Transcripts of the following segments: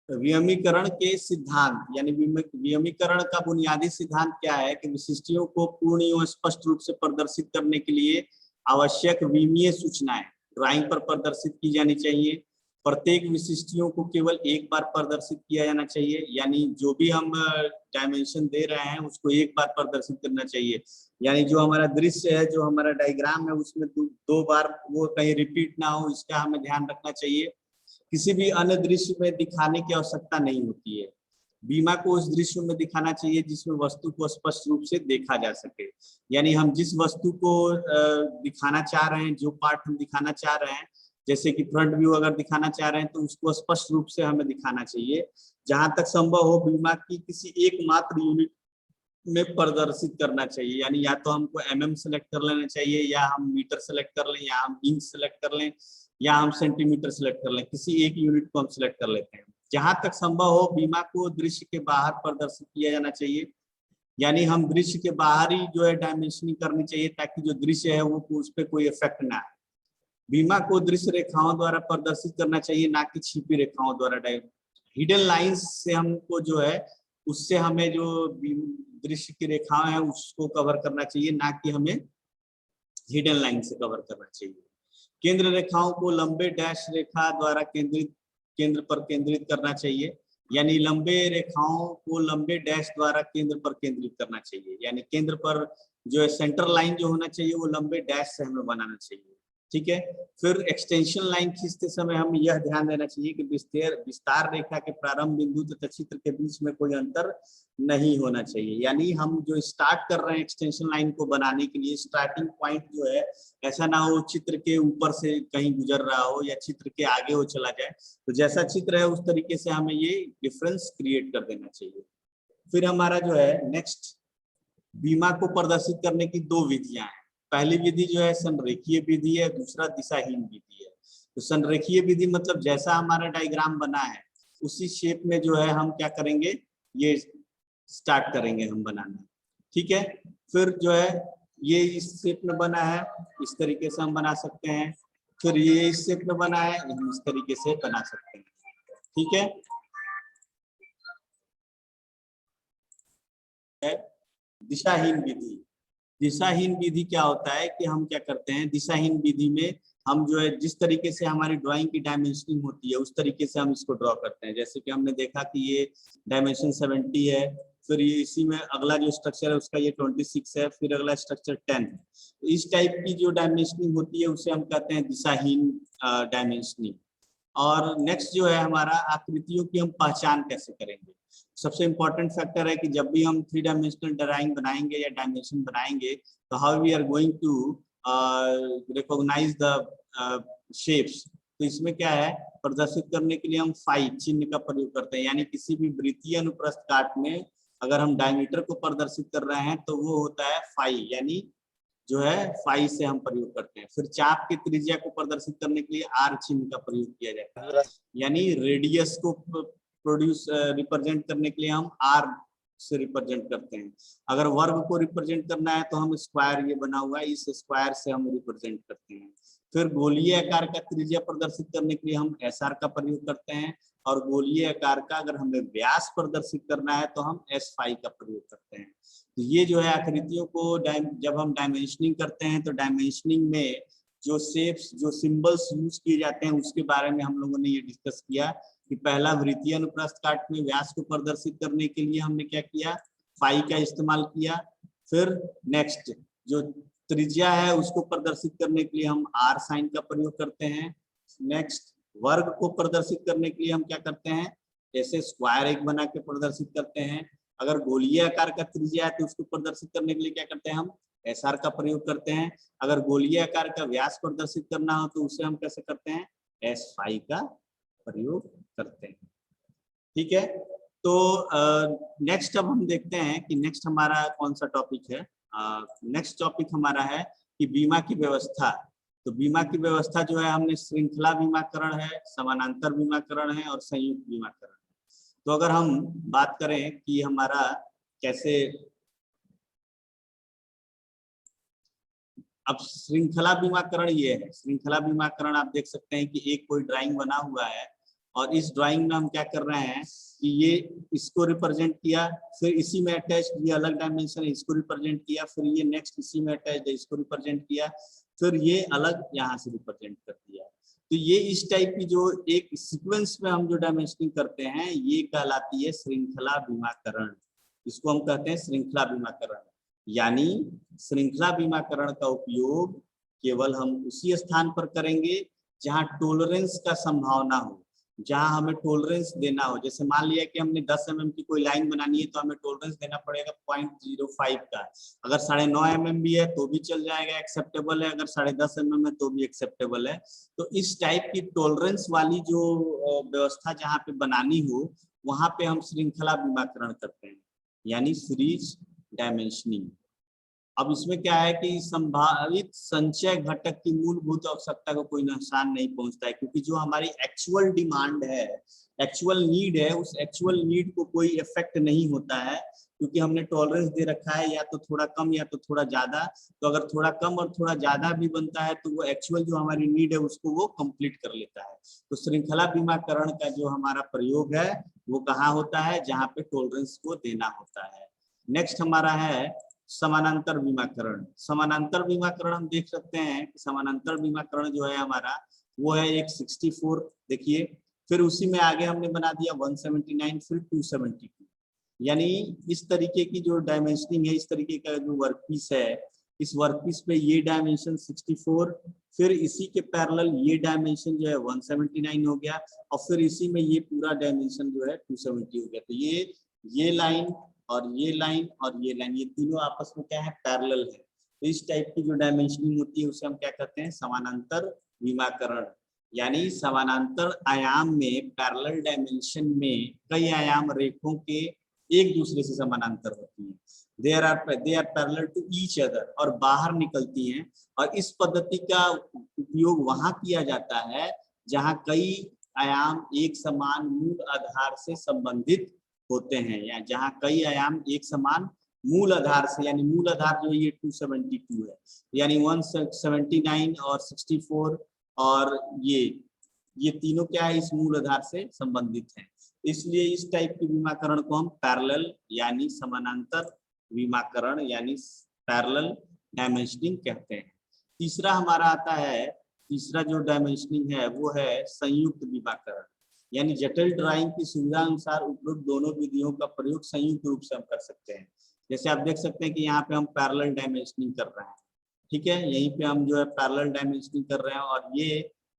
वियमीकरण के सिद्धांत, यानी वियमीकरण का बुनियादी सिद्धांत क्या है कि विशिष्टियों को पूर्ण एवं स्पष्ट रूप से प्रदर्शित करने के लिए आवश्यक विमीय सूचनाएं ड्राइंग पर प्रदर्शित की जानी चाहिए। प्रत्येक विशिष्टियों को केवल एक बार प्रदर्शित किया जाना चाहिए, यानी जो भी हम डायमेंशन दे रहे हैं उसको एक बार प्रदर्शित करना चाहिए। यानी जो हमारा दृश्य है, जो हमारा डायग्राम है, उसमें दो बार वो कहीं रिपीट ना हो, इसका हमें ध्यान रखना चाहिए। किसी भी अन्य दृश्य में दिखाने की आवश्यकता नहीं होती है। बीमा को उस दृश्य में दिखाना चाहिए जिसमें वस्तु को स्पष्ट रूप से देखा जा सके। यानी हम जिस वस्तु को दिखाना चाह रहे हैं, जो पार्ट हम दिखाना चाह रहे हैं, जैसे कि फ्रंट व्यू अगर दिखाना चाह रहे हैं तो उसको स्पष्ट रूप से हमें दिखाना चाहिए। जहां तक संभव हो बीमा की किसी एकमात्र यूनिट में प्रदर्शित करना चाहिए। यानी या तो हमको mm सेलेक्ट कर लेना चाहिए, या हम मीटर सेलेक्ट कर लें, या हम इंच सेलेक्ट कर लें, या हम सेंटीमीटर सेलेक्ट कर लें। किसी एक यूनिट को हम सिलेक्ट कर लेते हैं। जहां तक संभव हो बीमा को दृश्य के बाहर प्रदर्शित किया जाना चाहिए। यानी हम दृश्य के बाहर ही जो है डायमेंशनिंग करनी चाहिए, ताकि जो दृश्य है वो उस पर कोई इफेक्ट ना आए। बीमा को दृश्य रेखाओं द्वारा प्रदर्शित करना चाहिए, ना कि छिपी रेखाओं द्वारा। हिडन लाइंस से हमको जो है, उससे हमें जो दृश्य की रेखाएं हैं उसको कवर करना चाहिए, ना कि हमें हिडन लाइन से कवर करना चाहिए। केंद्र रेखाओं को लंबे डैश रेखा द्वारा केंद्र पर केंद्रित करना चाहिए। यानी लंबे रेखाओं को लंबे डैश द्वारा केंद्र पर केंद्रित करना चाहिए। यानी केंद्र पर जो है सेंटर लाइन जो होना चाहिए वो लंबे डैश से हमें बनाना चाहिए। ठीक है। फिर एक्सटेंशन लाइन खींचते समय हम यह ध्यान देना चाहिए कि विस्तार रेखा के प्रारंभ बिंदु तथा चित्र के बीच में कोई अंतर नहीं होना चाहिए। यानी हम जो स्टार्ट कर रहे हैं एक्सटेंशन लाइन को बनाने के लिए, स्टार्टिंग पॉइंट जो है ऐसा ना हो चित्र के ऊपर से कहीं गुजर रहा हो, या चित्र के आगे हो चला जाए। तो जैसा चित्र है उस तरीके से हमें ये डिफरेंस क्रिएट कर देना चाहिए। फिर हमारा जो है नेक्स्ट, बीमा को प्रदर्शित करने की दो विधियां हैं। पहली विधि जो है संरेखीय विधि है, दूसरा दिशाहीन विधि है। तो संरेखीय विधि मतलब जैसा हमारा डायग्राम बना है उसी शेप में जो है हम क्या करेंगे, ये स्टार्ट करेंगे हम बनाना। ठीक है। फिर जो है ये इस शेप में बना है, इस तरीके से हम बना सकते हैं। फिर ये इस शेप में बना है, हम इस तरीके से बना सकते हैं। ठीक है। दिशाहीन विधि। दिशाहीन विधि क्या होता है कि हम क्या करते हैं, दिशाहीन विधि में हम जो है जिस तरीके से हमारी ड्राइंग की डायमेंशनिंग होती है उस तरीके से हम इसको ड्रॉ करते हैं। जैसे कि हमने देखा कि ये डायमेंशन 70 है, फिर ये इसी में अगला जो स्ट्रक्चर है उसका ये 26 है, फिर अगला स्ट्रक्चर 10 है। तो इस टाइप की जो डायमेंशनिंग होती है उसे हम कहते हैं दिशाहीन डायमेंशनिंग। और नेक्स्ट जो है हमारा, आकृतियों की हम पहचान कैसे करेंगे। सबसे इम्पोर्टेंट फैक्टर है कि जब भी हम 3 डायमेंशनल ड्राइंग बनाएंगे या डायमेंशन बनाएंगे तो how we are going to recognise the shapes. तो इसमें क्या है, प्रदर्शित करने के लिए हम फाई चिन्ह का प्रयोग करते हैं। यानी किसी भी वृत्तीय अनुप्रस्थ काट में अगर हम डायमीटर को प्रदर्शित कर रहे हैं तो वो होता है फाई, यानी जो है फाई से हम प्रयोग करते हैं। फिर चाप की त्रिज्या को प्रदर्शित करने के लिए आर चिन्ह का प्रयोग किया जाता है। यानी रेडियस को प्रोड्यूस रिप्रेजेंट करने के लिए हम आर से रिप्रेजेंट करते हैं। अगर वर्ग को रिप्रेजेंट करना है तो हम स्क्वायर, ये बना हुआ है, इस स्क्वायर से हम रिप्रेजेंट करते हैं। फिर गोलीय आकार का त्रिज्या प्रदर्शित करने के लिए हम एस आर का प्रयोग करते हैं, और गोलीय आकार का अगर हमें व्यास प्रदर्शित करना है तो हम एस फाई का प्रयोग करते हैं। तो ये जो है आकृतियों को जब हम डायमेंशनिंग करते हैं तो डायमेंशनिंग में जो शेप्स, जो सिंबल्स यूज किए जाते हैं उसके बारे में हम लोगों ने ये डिस्कस किया कि पहला वृत्तीय अनुप्रस्थ काट में व्यास को प्रदर्शित करने के लिए हमने क्या किया, फाई का इस्तेमाल किया। फिर नेक्स्ट जो त्रिज्या है उसको प्रदर्शित करने के लिए हम आर साइन का प्रयोग करते हैं। नेक्स्ट वर्ग को प्रदर्शित करने के लिए हम क्या करते हैं, ऐसे स्क्वायर एक बना के प्रदर्शित करते हैं। अगर गोलीय आकार का त्रिज्या है तो उसको प्रदर्शित करने के लिए क्या करते हैं, हम एस आर का प्रयोग करते हैं। अगर गोलीय आकार का व्यास प्रदर्शित करना हो तो उसे हम कैसे करते हैं, एस फाई का प्रयोग करते हैं। ठीक है। तो नेक्स्ट अब हम देखते हैं कि नेक्स्ट हमारा कौन सा टॉपिक है। नेक्स्ट टॉपिक हमारा है कि बीमा की व्यवस्था। तो बीमा की व्यवस्था जो है, हमने श्रृंखला बीमाकरण है, समानांतर बीमाकरण है और संयुक्त बीमाकरण है। तो अगर हम बात करें कि हमारा कैसे, अब श्रृंखला बीमाकरण ये है। श्रृंखला बीमाकरण आप देख सकते हैं कि एक कोई ड्राइंग बना हुआ है और इस ड्राइंग में हम क्या कर रहे हैं कि ये इसको रिप्रेजेंट किया, फिर इसी में अटैच ये अलग डायमेंशन है इसको रिप्रेजेंट किया, फिर ये नेक्स्ट इसी में अटैच है इसको रिप्रेजेंट किया, फिर ये अलग यहाँ से रिप्रेजेंट कर दिया। तो ये इस टाइप की जो एक सीक्वेंस में हम जो डायमेंशनिंग करते हैं ये कहलाती है श्रृंखला बीमाकरण। इसको हम कहते हैं श्रृंखला बीमाकरण। यानी श्रृंखला बीमाकरण का उपयोग केवल हम उसी स्थान पर करेंगे जहां टॉलरेंस का संभावना हो, जहां हमें टॉलरेंस देना हो। जैसे मान लिया कि हमने 10 mm की कोई लाइन बनानी है तो हमें टॉलरेंस देना पड़ेगा 0.05 का। अगर 9.5 mm भी है तो भी चल जाएगा, एक्सेप्टेबल है। अगर 10.5 mm है तो भी एक्सेप्टेबल है। तो इस टाइप की टॉलरेंस वाली जो व्यवस्था जहाँ पे बनानी हो वहां पे हम श्रृंखला बीमाकरण करते हैं, यानी सीरीज डायमेंशनिंग। अब इसमें क्या है कि संभावित संचय घटक की मूलभूत आवश्यकता को कोई नुकसान नहीं पहुंचता है, क्योंकि जो हमारी एक्चुअल डिमांड है, एक्चुअल नीड है, उस एक्चुअल नीड को कोई इफेक्ट नहीं होता है, क्योंकि हमने टॉलरेंस दे रखा है या तो थोड़ा कम या तो थोड़ा ज्यादा। तो अगर थोड़ा कम और थोड़ा ज्यादा भी बनता है तो वो एक्चुअल जो हमारी नीड है उसको वो कंप्लीट कर लेता है। तो श्रृंखला बीमाकरण का जो हमारा प्रयोग है वो कहाँ होता है, जहाँ पे टॉलरेंस को देना होता है। नेक्स्ट हमारा है समानांतर बीमाकरण। समानांतर बीमाकरण हम देख सकते हैं कि समानांतर बीमाकरण जो है हमारा वो है एक 64, देखिए, फिर उसी में आगे हमने बना दिया 179, फिर 272। यानी इस तरीके की जो डायमेंशनिंग है, इस तरीके का जो वर्कपीस है, इस वर्कपीस पे ये डायमेंशन 64, फिर इसी के पैरेलल ये डायमेंशन जो है 179 हो गया, और फिर इसी में ये पूरा डायमेंशन जो है 270 हो गया। तो ये लाइन और ये लाइन और ये लाइन, ये तीनों आपस में क्या है, पैरेलल है। तो इस टाइप की जो डायमेंशनिंग होती है उसे हम क्या कहते हैं, समानांतर बीमाकरण। यानी समानांतर आयाम में, पैरेलल डायमेंशन में कई आयाम रेखों के एक दूसरे से समानांतर होती हैं, they are parallel to each other, और बाहर निकलती हैं। और इस पद्धति का उपयोग वहां किया जाता है जहां कई आयाम एक समान मूल आधार से संबंधित होते हैं, या जहां कई आयाम एक समान मूल आधार से, यानी मूल आधार जो ये 272 है, यानी 179 और 64 और ये तीनों क्या है, इस मूल आधार से संबंधित हैं। इसलिए इस टाइप की बीमाकरण को हम पैरेलल यानी समानांतर बीमाकरण यानी पैरेलल डायमेंशनिंग कहते हैं। तीसरा हमारा आता है, तीसरा जो डायमेंशनिंग है वो है संयुक्त बीमाकरण। यानी जटिल ड्राइंग की सुविधा अनुसार उपरोक्त दोनों विधियों का प्रयोग संयुक्त रूप से हम कर सकते हैं। जैसे आप देख सकते हैं कि यहाँ पे हम पैरेलल डायमेंशनिंग कर रहे हैं, ठीक है, यहीं पे हम जो है पैरेलल डायमेंशनिंग कर रहे हैं, और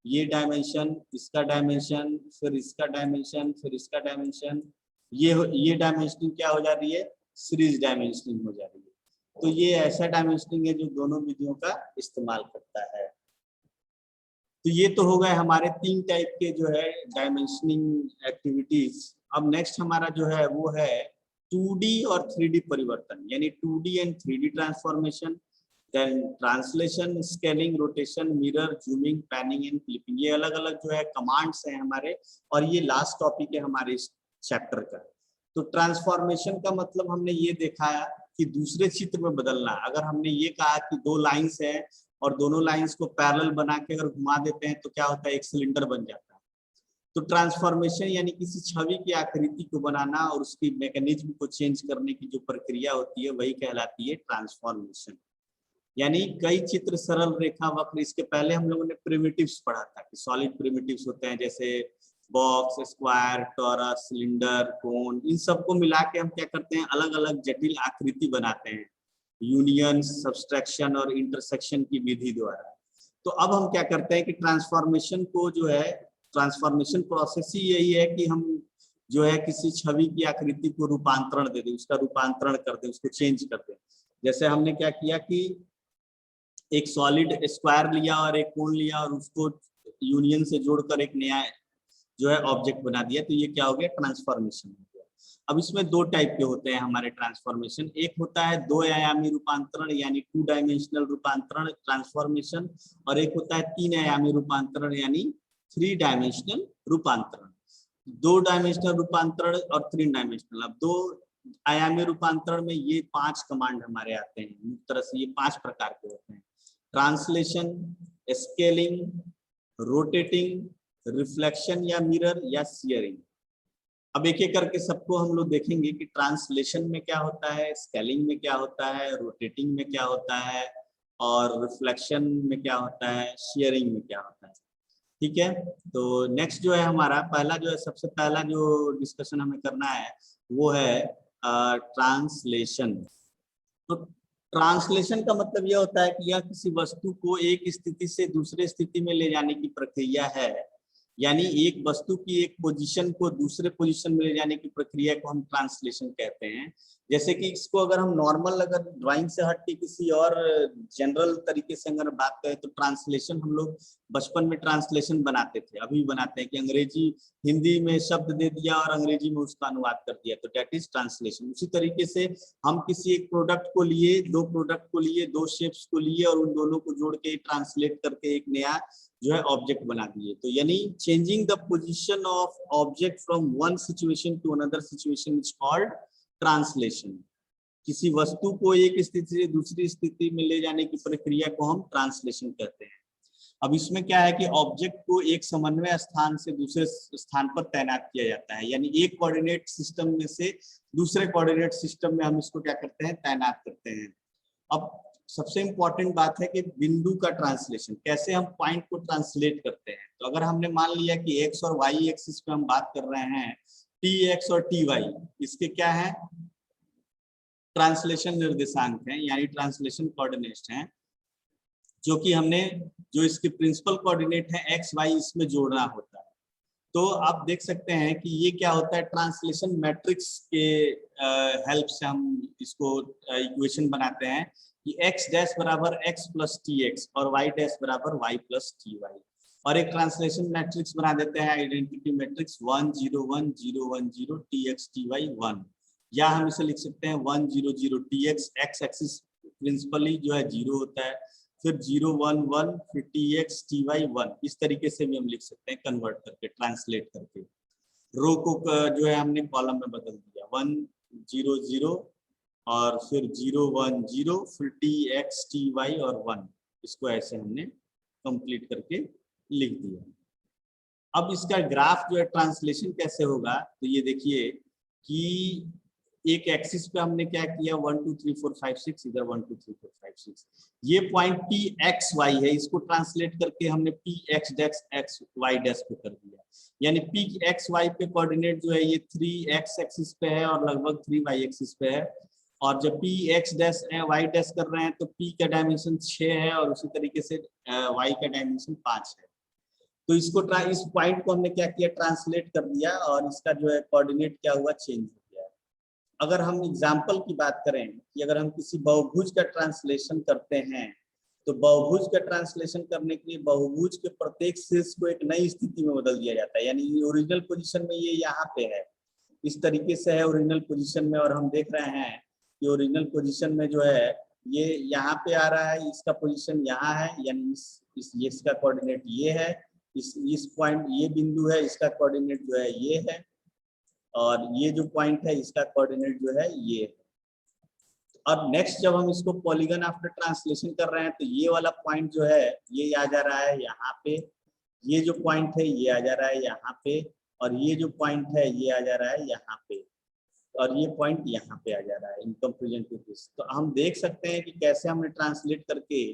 ये डायमेंशन, इसका डायमेंशन, फिर इसका डायमेंशन, फिर इसका डायमेंशन, ये डायमेंशनिंग क्या हो जा रही है, सीरीज डायमेंशनिंग हो जा रही है। तो ये ऐसा डायमेंशनिंग है जो दोनों विधियों का इस्तेमाल करता है। तो ये तो हो गए हमारे 3 टाइप के जो है डायमेंशनिंग एक्टिविटीज। अब नेक्स्ट हमारा जो है वो है 2D और 3D परिवर्तन, यानी 2D and 3D transformation, then translation, scaling, rotation, mirror, zooming, panning and clipping. ये अलग अलग जो है कमांड्स हैं हमारे, और ये लास्ट टॉपिक है हमारे इस चैप्टर का। तो ट्रांसफॉर्मेशन का मतलब हमने ये देखा कि दूसरे चित्र में बदलना। अगर हमने ये कहा कि 2 लाइंस है और दोनों लाइंस को पैरेलल बना के अगर घुमा देते हैं तो क्या होता है, एक सिलेंडर बन जाता है। तो ट्रांसफॉर्मेशन यानी किसी छवि की आकृति को बनाना और उसकी मैकेनिज्म को चेंज करने की जो प्रक्रिया होती है वही कहलाती है ट्रांसफॉर्मेशन। यानी कई चित्र, सरल रेखा, वक्र, इसके पहले हम लोगों ने प्रिमिटिव्स पढ़ा था कि सॉलिड प्रिमिटिव्स होते हैं, जैसे बॉक्स, स्क्वायर, टॉरस, सिलेंडर, कोन, इन सबको मिला के हम क्या करते हैं, अलग अलग जटिल आकृति बनाते हैं यूनियन, सब्सट्रैक्शन और इंटरसेक्शन की विधि द्वारा। तो अब हम क्या करते हैं कि ट्रांसफॉर्मेशन को जो है, ट्रांसफॉर्मेशन प्रोसेस ही यही है कि हम जो है किसी छवि की आकृति को रूपांतरण दे दें, उसका रूपांतरण कर दें, उसको चेंज कर दें। जैसे हमने क्या किया कि एक सॉलिड स्क्वायर लिया और एक कोन लिया और उसको यूनियन से जोड़कर एक नया जो है ऑब्जेक्ट बना दिया, तो ये क्या हो गया, ट्रांसफॉर्मेशन हो गया। अब इसमें 2 टाइप के होते हैं हमारे ट्रांसफॉर्मेशन। एक होता है 2 आयामी रूपांतरण यानी 2 डायमेंशनल रूपांतरण ट्रांसफॉर्मेशन, और एक होता है 3 आयामी रूपांतरण यानी 3 डायमेंशनल रूपांतरण। 2 डायमेंशनल रूपांतरण और 3 डायमेंशनल। अब 2 आयामी रूपांतरण में ये 5 कमांड हमारे आते हैं, एक तरह से ये 5 प्रकार के होते हैं: ट्रांसलेशन, स्केलिंग, रोटेटिंग, रिफ्लेक्शन या मिरर या शियरिंग। अब एक एक करके सबको हम लोग देखेंगे कि ट्रांसलेशन में क्या होता है, स्केलिंग में क्या होता है, रोटेटिंग में क्या होता है, और रिफ्लेक्शन में क्या होता है, शेयरिंग में क्या होता है। ठीक है, तो नेक्स्ट जो है हमारा पहला जो है, सबसे पहला जो डिस्कशन हमें करना है वो है ट्रांसलेशन। तो ट्रांसलेशन का मतलब यह होता है कि यह किसी वस्तु को एक स्थिति से दूसरे स्थिति में ले जाने की प्रक्रिया है, यानी एक वस्तु की एक पोजीशन को दूसरे पोजीशन में ले जाने की प्रक्रिया को हम ट्रांसलेशन कहते हैं। जैसे कि इसको अगर हम नॉर्मल अगर ड्राइंग से हट के किसी और जनरल तरीके से अगर बात करें तो ट्रांसलेशन हम लोग बचपन में ट्रांसलेशन बनाते थे, अभी बनाते हैं कि अंग्रेजी हिंदी में शब्द दे दिया और अंग्रेजी में उसका अनुवाद कर दिया, तो दैट इज ट्रांसलेशन। उसी तरीके से हम किसी एक प्रोडक्ट को लिए, दो प्रोडक्ट को लिए, दो शेप्स को लिए और उन दोनों को जोड़ के ट्रांसलेट करके एक नया जो है ऑब्जेक्ट बना दिए। तो यानी changing the position of object from one situation to another situation is called translation. किसी वस्तु को एक स्थिति से दूसरी स्थिति में ले जाने की प्रक्रिया को हम ट्रांसलेशन कहते हैं। अब इसमें क्या है कि ऑब्जेक्ट को एक समन्वय स्थान से दूसरे स्थान पर तैनात किया जाता है, यानी एक कोऑर्डिनेट सिस्टम में से दूसरे कोऑर्डिनेट सिस्टम में हम इसको क्या करते हैं, तैनात करते हैं। अब सबसे इंपॉर्टेंट बात है कि बिंदु का ट्रांसलेशन, कैसे हम पॉइंट को ट्रांसलेट करते हैं। तो अगर हमने मान लिया कि एक्स और वाई एक्सिस पे हम बात कर रहे हैं, टी एक्स और टी वाई, इसके क्या है, ट्रांसलेशन निर्देशांक हैं, यानी ट्रांसलेशन कोऑर्डिनेट्स हैं, जो कि हमने जो इसके प्रिंसिपल कोऑर्डिनेट है एक्स वाई इसमें जोड़ना होता है। तो आप देख सकते हैं कि ये क्या होता है, ट्रांसलेशन मैट्रिक्स के हेल्प से हम इसको इक्वेशन बनाते हैं कि x डैश बराबर x प्लस टी एक्स और y डैश बराबर y प्लस टी वाई, और एक ट्रांसलेशन मैट्रिक्स बना देते हैं identity matrix 1 0 1 0 1 0 t x t y 1, या हम इसे लिख सकते हैं 1 0 0 t x, x axis principally जो है 0 होता है, फिर 0 1 1 फिर टी एक्स टी वाई 1, इस तरीके से भी हम लिख सकते हैं कन्वर्ट करके, ट्रांसलेट करके। रो को जो है हमने कॉलम में बदल दिया, 1 0 0 और फिर 0 1 0 फिर टी एक्स टी वाई और 1, इसको ऐसे हमने कंप्लीट करके लिख दिया। अब इसका ग्राफ जो है ट्रांसलेशन कैसे होगा, तो ये देखिए कि एक एक्सिस पे हमने क्या किया, 1 2 3 4 5 6, इधर 1 2 3 4 5 6, ये पॉइंट पी एक्स वाई है, इसको ट्रांसलेट करके हमने p x dash x y dash पे कर दिया, यानी पी एक्स वाई पे कोऑर्डिनेट जो है ये 3 एक्स एक्सिस पे है और लगभग 3 वाई एक्सिस पे है, और जब p x dash y dash कर रहे हैं तो पी का डायमेंशन 6 है और उसी तरीके से वाई का डायमेंशन 5 है। तो इसको इस पॉइंट को हमने क्या किया, ट्रांसलेट कर दिया और इसका जो है कोऑर्डिनेट क्या हुआ, चेंज हो गया। अगर हम एग्जांपल की बात करें कि अगर हम किसी बहुभुज का ट्रांसलेशन करते हैं, तो बहुभुज का ट्रांसलेशन करने के लिए बहुभुज के प्रत्येक शीर्ष को एक नई स्थिति में बदल दिया जाता है, यानी ओरिजिनल पोजीशन में ये यहाँ पे है, इस तरीके से है ओरिजिनल पोजीशन में, और हम देख रहे हैं कि ओरिजिनल पोजीशन में जो है ये यहाँ पे आ रहा है, इसका पोजीशन यहाँ है, यानी इसका कोऑर्डिनेट ये है, इस पॉइंट ये बिंदु है, इसका कोऑर्डिनेट जो है ये है, और ये जो पॉइंट है इसका कोऑर्डिनेट जो है ये है। और नेक्स्ट जब हम इसको पॉलीगन आफ्टर ट्रांसलेशन कर रहे हैं तो ये वाला पॉइंट जो है ये आ जा रहा है यहाँ पे, ये जो पॉइंट है ये आ जा रहा है यहाँ पे, और ये जो पॉइंट है ये आ जा रहा है यहाँ पे, और ये पॉइंट यहाँ पे आ जा रहा है इन कंपैरिजन टू दिस। तो हम देख सकते हैं कि कैसे हमने ट्रांसलेट करके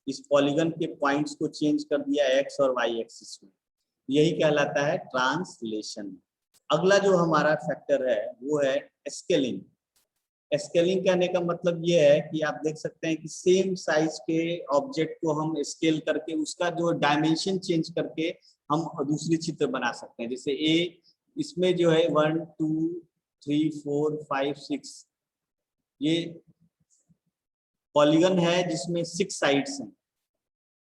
इस पॉलीगन के पॉइंट्स को चेंज कर दिया एक्स और वाई एक्सिस में, यही कहलाता है ट्रांसलेशन। अगला जो हमारा फैक्टर है वो है स्केलिंग। स्केलिंग कहने का मतलब ये है कि आप देख सकते हैं कि सेम साइज के ऑब्जेक्ट को हम स्केल करके उसका जो डायमेंशन चेंज करके हम दूसरी चित्र बना सकते हैं। जैसे ए इसमें जो है 1 2 3 4 5 6 ये पॉलीगन है जिसमें 6 साइड्स हैं,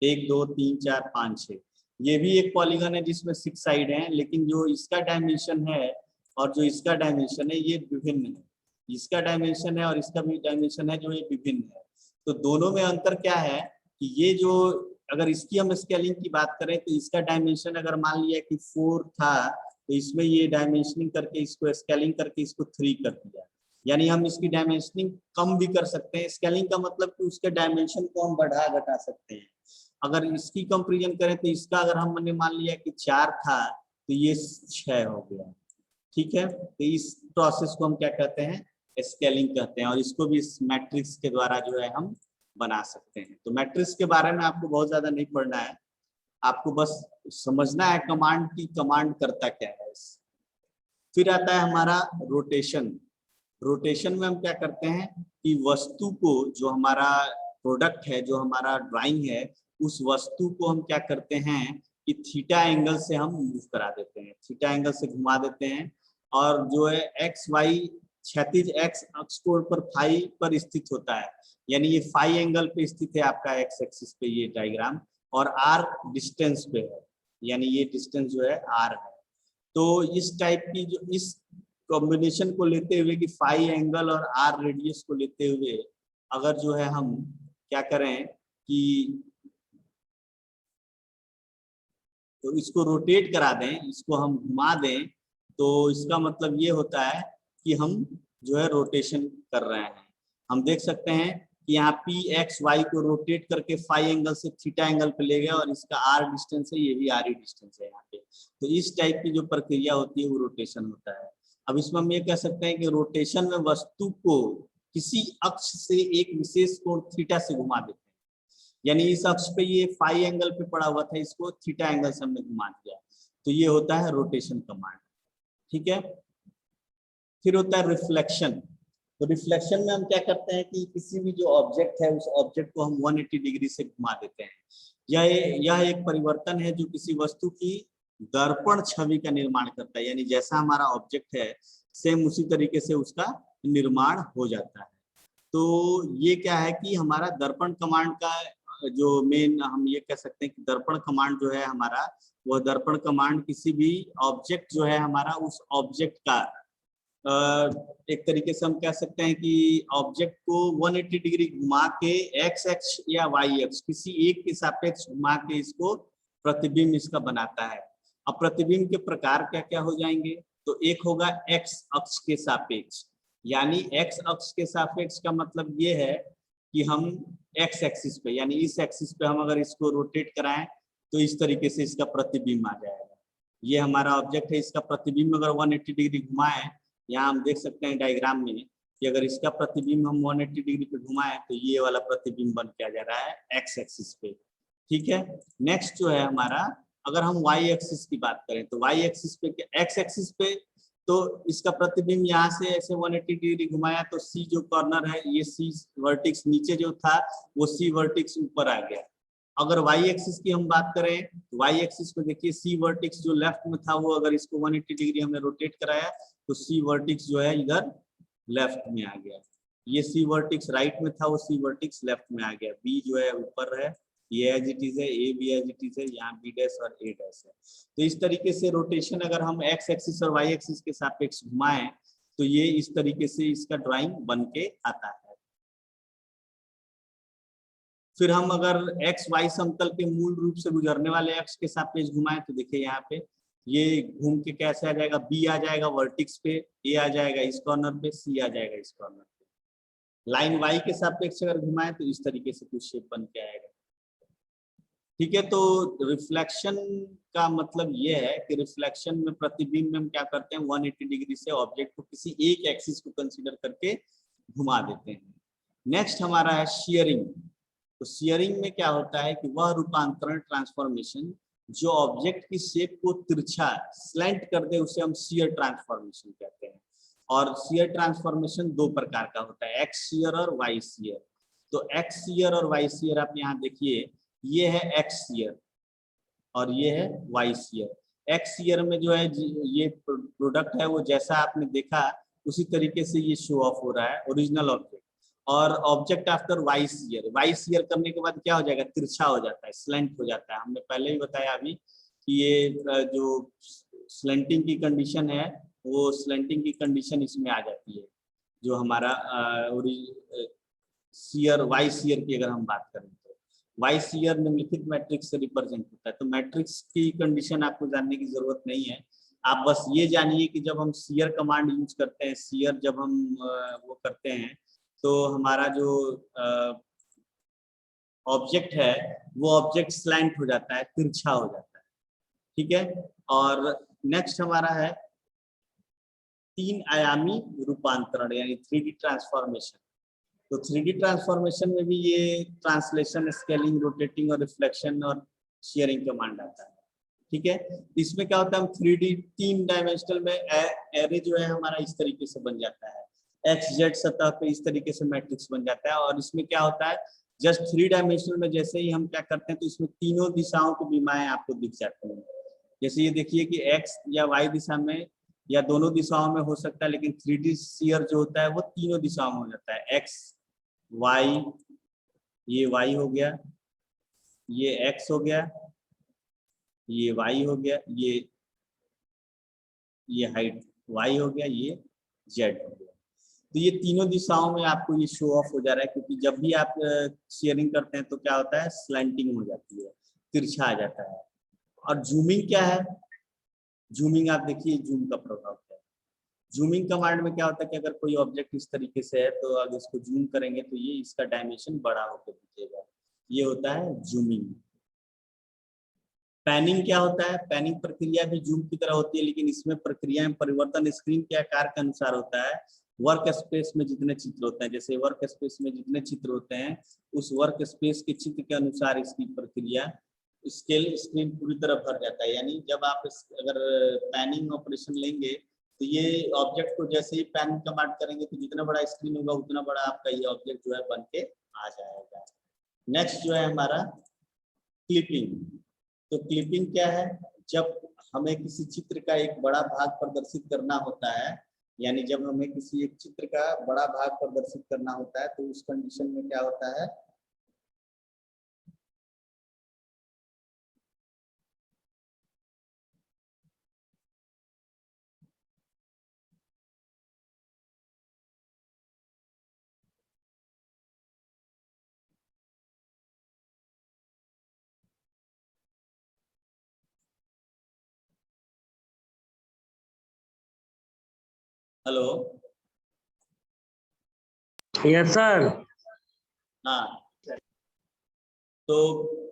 1 2 3 4 5 6, ये भी एक पॉलीगन है जिसमें 6 साइड हैं, लेकिन जो इसका डायमेंशन है और जो इसका डायमेंशन है ये विभिन्न है, इसका डायमेंशन है और इसका भी डायमेंशन है जो ये विभिन्न है। तो दोनों में अंतर क्या है कि ये जो अगर इसकी हम स्केलिंग की बात करें तो इसका डायमेंशन अगर मान लिया कि 4 था तो इसमें ये डायमेंशनिंग करके इसको स्केलिंग करके इसको 3 कर दिया, यानी हम इसकी डायमेंशनिंग कम भी कर सकते हैं। स्केलिंग का मतलब कि उसके डायमेंशन को हम बढ़ा घटा सकते हैं। अगर इसकी कंपेरिजन करें तो इसका अगर हमने मान लिया कि 4 था तो ये 6 हो गया। ठीक है, तो इस प्रोसेस को हम क्या कहते हैं, स्केलिंग कहते हैं, और इसको भी इस मैट्रिक्स के द्वारा जो है हम बना सकते हैं। तो मैट्रिक्स के बारे में आपको बहुत ज्यादा नहीं पढ़ना है, आपको बस समझना है कमांड की कमांड करता क्या है। फिर आता है हमारा रोटेशन। रोटेशन में हम क्या करते हैं कि वस्तु को, जो हमारा प्रोडक्ट है, जो हमारा ड्राइंग है, उस वस्तु को हम क्या करते हैं कि थीटा एंगल से हम मूव करा देते हैं, थीटा एंगल से घुमा देते हैं, और जो है एक्स वाई क्षैतिज एक्स अक्ष कोण पर फाई पर स्थित होता है, यानी ये फाई एंगल पे स्थित है आपका एक्स एक्सिस पे ये डायग्राम, और आर डिस्टेंस पे है, यानी ये डिस्टेंस जो है आर है। तो इस टाइप की जो इस कॉम्बिनेशन को लेते हुए कि फाई एंगल और आर रेडियस को लेते हुए अगर जो है हम क्या करें कि तो इसको रोटेट करा दें, इसको हम घुमा दें, तो इसका मतलब ये होता है कि हम जो है रोटेशन कर रहे हैं। हम देख सकते हैं कि यहाँ पी एक्स वाई को रोटेट करके फाई एंगल से थीटा एंगल पे ले गया, और इसका आर डिस्टेंस है, ये भी आर ही डिस्टेंस है यहाँ पे। तो इस टाइप की जो प्रक्रिया होती है वो रोटेशन होता है। अब इसमें हम ये कह सकते हैं कि रोटेशन में वस्तु को किसी अक्ष से एक विशेष कोण थीटा से घुमा देते हैं, यानी इस अक्ष पे ये फाई एंगल पे पड़ा हुआ था, इसको थीटा एंगल से हमने घुमा दिया, तो ये होता है रोटेशन कमांड। ठीक है, फिर होता है रिफ्लेक्शन। तो रिफ्लेक्शन में हम क्या करते हैं कि किसी भी जो ऑब्जेक्ट है उस ऑब्जेक्ट को हम 180 डिग्री से घुमा देते हैं। यह एक परिवर्तन है जो किसी वस्तु की दर्पण छवि का निर्माण करता है, यानी जैसा हमारा ऑब्जेक्ट है सेम उसी तरीके से उसका निर्माण हो जाता है। तो ये क्या है कि हमारा दर्पण कमांड का जो मेन हम ये कह सकते हैं कि दर्पण कमांड जो है हमारा, वह दर्पण कमांड किसी भी ऑब्जेक्ट जो है हमारा, उस ऑब्जेक्ट का एक तरीके से हम कह सकते हैं कि ऑब्जेक्ट को 180 डिग्री घुमा के एक्स एक्स या वाई एक्स किसी एक के सापेक्ष घुमा के इसको प्रतिबिंब इसका बनाता है। अब प्रतिबिंब के प्रकार क्या क्या हो जाएंगे, तो एक होगा एक्स अक्ष के सापेक्ष, यानी एक्स अक्ष के सापेक्ष का मतलब ये है कि हम एक्स एक्सिस पे, यानी इस एक्सिस पे हम अगर इसको रोटेट कराएं तो इस तरीके से इसका प्रतिबिंब आ जाएगा। ये हमारा ऑब्जेक्ट है, इसका प्रतिबिंब अगर 180 डिग्री घुमाएं, यहाँ हम देख सकते हैं डायग्राम में कि अगर इसका प्रतिबिंब हम 180 डिग्री पे घुमाएं तो ये वाला प्रतिबिंब बन के आ जा रहा है एक्स एक्सिस पे। ठीक है, नेक्स्ट जो है हमारा, अगर हम वाई एक्सिस की बात करें तो वाई एक्सिस पे, एक्स एक्सिस पे तो इसका प्रतिबिंब यहाँ से ऐसे 180 डिग्री घुमाया तो सी जो कॉर्नर है, ये सी वर्टिक्स नीचे जो था वो सी वर्टिक्स ऊपर आ गया। अगर वाई एक्सिस की हम बात करें तो वाई एक्सिस पे देखिए सी वर्टिक्स जो लेफ्ट में था वो अगर इसको 180 डिग्री हमने रोटेट कराया तो सी वर्टिक्स जो है इधर लेफ्ट में आ गया। ये सी वर्टिक्स राइट में था, वो सी वर्टिक्स लेफ्ट में आ गया। बी जो है ऊपर है, ये एज इट इज है, ए भी एज इट इज है, यहाँ बी डैश और ए डैश है। तो इस तरीके से रोटेशन अगर हम एक्स एक्सिस और वाई एक्सिस के सापेक्ष घुमाएं तो ये इस तरीके से इसका ड्राइंग बन के आता है। फिर हम अगर एक्स वाई समतल के मूल रूप से गुजरने वाले अक्ष के सापेक्ष घुमाएं तो देखिए यहाँ पे ये घूम के कैसे आ जाएगा, बी आ जाएगा वर्टिक्स पे, ए आ जाएगा इस कॉर्नर पे, सी आ जाएगा इस कॉर्नर पे। लाइन वाई के सापेक्ष अगर घुमाएं तो इस तरीके से कुछ शेप बन के आएगा। ठीक है, तो रिफ्लेक्शन का मतलब ये है कि रिफ्लेक्शन में प्रतिबिंब में हम क्या करते हैं, 180 डिग्री से ऑब्जेक्ट को किसी एक एक्सिस को कंसीडर करके घुमा देते हैं। नेक्स्ट हमारा है शियरिंग। तो शियरिंग में क्या होता है कि वह रूपांतरण ट्रांसफॉर्मेशन जो ऑब्जेक्ट की शेप को तिरछा स्लैंट कर दे उसे हम शियर ट्रांसफॉर्मेशन कहते हैं। और शियर ट्रांसफॉर्मेशन दो प्रकार का होता है, एक्स शियर और वाई शियर। तो एक्स शियर और वाई शियर आप यहाँ देखिए, ये है एक्स शियर और ये है वाई शियर। एक्स शियर में जो है ये प्रोडक्ट है वो जैसा आपने देखा उसी तरीके से ये शो ऑफ हो रहा है ओरिजिनल ऑब्जेक्ट। और ऑब्जेक्ट आफ्टर वाई शियर करने के बाद क्या हो जाएगा, तिरछा हो जाता है, स्लैंट हो जाता है। हमने पहले ही बताया अभी कि ये जो स्लैंटिंग की कंडीशन है वो स्लैंटिंग की कंडीशन इसमें आ जाती है। जो हमारा शियर वाई शियर की अगर हम बात करें तो वाई शियर निम्नलिखित मैट्रिक्स से रिप्रेजेंट होता है। तो मैट्रिक्स की कंडीशन आपको जानने की जरूरत नहीं है, आप बस ये जानिए कि जब हम शियर कमांड यूज करते हैं, शियर जब हम वो करते हैं तो हमारा जो ऑब्जेक्ट है वो ऑब्जेक्ट स्लैंट हो जाता है, तिरछा हो जाता है। ठीक है, और नेक्स्ट हमारा है 3 आयामी रूपांतरण यानी 3D ट्रांसफॉर्मेशन। तो 3D ट्रांसफॉर्मेशन में भी ये ट्रांसलेशन, स्केलिंग, रोटेटिंग और रिफ्लेक्शन और शेयरिंग कमांड आता है। ठीक है, इसमें क्या होता है, हम 3D 3 डायमेंशनल में एरे जो है हमारा इस तरीके से बन जाता है, XZ सतह पे इस तरीके से मैट्रिक्स बन जाता है। और इसमें क्या होता है, जस्ट 3 डायमेंशनल में जैसे ही हम क्या करते हैं तो इसमें तीनों दिशाओं की विमाएं आपको दिख जाती हैं। जैसे ये देखिए कि X या Y दिशा में या दोनों दिशाओं में हो सकता है, लेकिन 3D स्फीयर जो होता है वो तीनों दिशाओं में हो जाता है। X Y, ये Y हो गया, ये X हो गया, ये Y हो गया, ये हाइट Y हो गया, ये Z हो गया। तो ये तीनों दिशाओं में आपको ये शो ऑफ हो जा रहा है, क्योंकि जब भी आप शेयरिंग करते हैं तो क्या होता है, स्लैंटिंग हो जाती है, तिरछा आ जाता है। और जूमिंग क्या है, जूमिंग आप देखिए जूम का प्रभाव क्या है। जूमिंग कमांड में क्या होता है कि अगर कोई ऑब्जेक्ट इस तरीके से है तो अगर इसको जूम करेंगे तो ये इसका डायमेंशन बड़ा होकर दिखेगा, ये होता है जूमिंग। पैनिंग क्या होता है, पैनिंग प्रक्रिया भी जूम की तरह होती है, लेकिन इसमें प्रक्रिया में परिवर्तन स्क्रीन के आकार के अनुसार होता है। वर्क स्पेस में जितने चित्र होते हैं, जैसे वर्क स्पेस में जितने चित्र होते हैं उस वर्क स्पेस के चित्र के अनुसार इसकी प्रक्रिया स्केल स्क्रीन पूरी तरह भर जाता है। यानी जब आप अगर पैनिंग ऑपरेशन लेंगे तो ये ऑब्जेक्ट को जैसे ही पैन कमांड करेंगे तो जितना बड़ा स्क्रीन होगा उतना बड़ा आपका ये ऑब्जेक्ट जो है बन के आ जाएगा। नेक्स्ट जो है हमारा क्लिपिंग। तो क्लिपिंग क्या है, जब हमें किसी चित्र का एक बड़ा भाग प्रदर्शित करना होता है, यानी जब हमें किसी एक चित्र का बड़ा भाग प्रदर्शित करना होता है तो उस कंडीशन में क्या होता है, हेलो, यस सर। हाँ, तो